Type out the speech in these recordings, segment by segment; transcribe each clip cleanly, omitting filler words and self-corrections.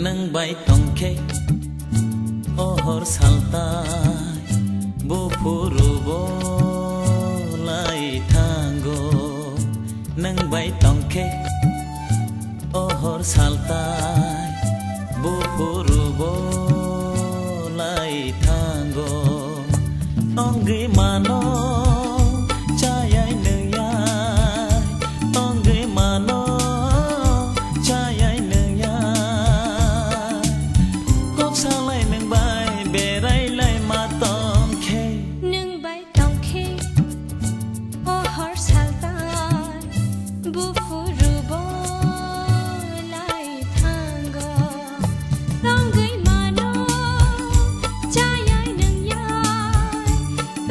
nang bay tongke ohor saltai bu purubo lai thango nang bay tongke ohor saltai bu purubo lai thango ongge mano chayai nuyai ongge mano chayai nuyai kok salai nang bay berai lai ma tongke nang bay tongke ohor saltai bu purubo lai thango ongge mano chayai nuyai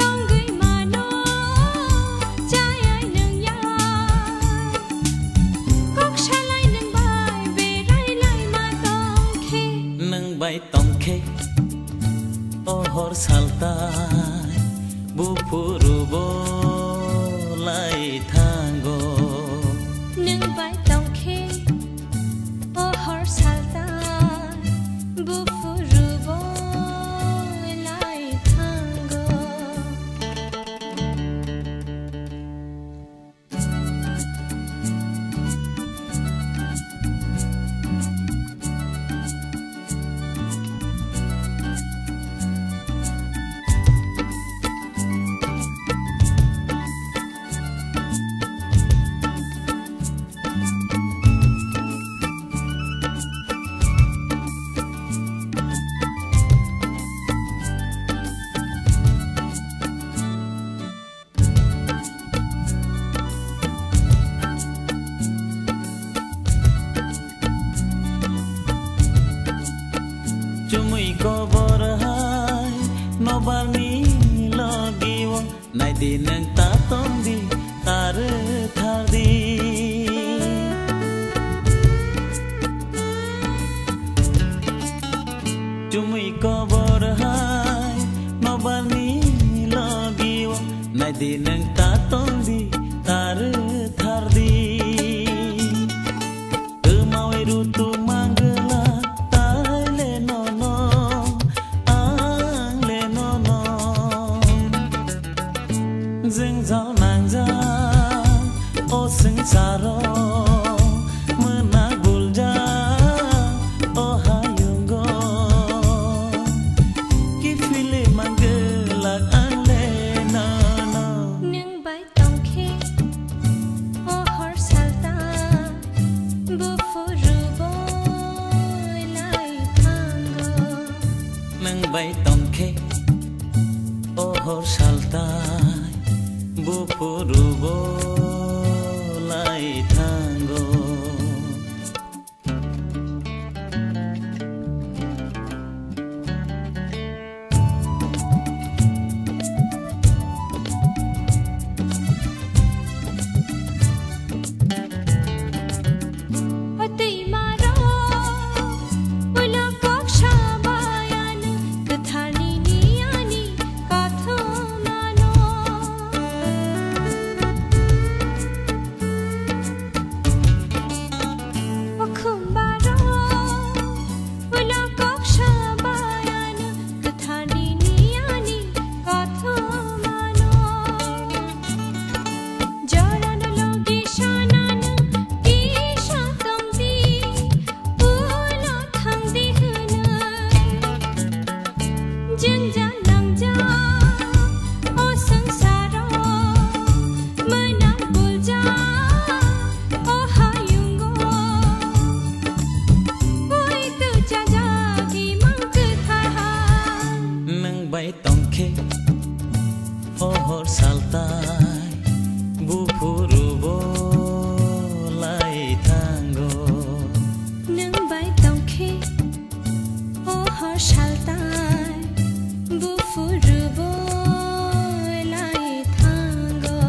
ongge mano chayai nuyai kok salai nang bay berai lai ma tongke nang bay tongke ohor saltai bu purubo lai thango nang bay tongke ohor saltai bu purubo lai thango Cumui kobor hai nobal ni logiwo nai di nang ta tombi tar thardi Cumui kobor hai nobal ni logiwo nai di nang ta tombi tar thardi Kemawai rutu manggela dừng dạo nàng ra ô sừng saro mena gulja ô hayungo ki fili manggela anle no no nang bay tongke ohor saltai bu purubo lai thango nang bay tongke ohor saltai bu purubo lai thango Hati maro ula kok shabayan kathani niyani katho mano Okumbaro ula kok shabayan kathani niyani katho mano Jaran logi shanan ki shatamdi ula thangdi huna jingja langja o sangsaro mana bulja o hayungo oi tu jaja ki mang tha nang bay tongke ohor saltai bu purubo lai thango nang bay tongke ohor saltai bu purubo lai thango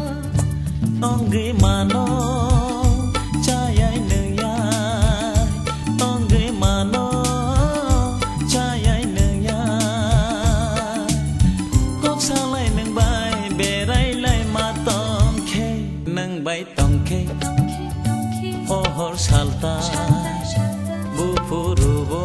ongge mano chayai nuyai ongge mano chayai nuyai kok salai nang bay berai lai ma tongke nang bay tongke tongke ohor saltai saltai bufurubo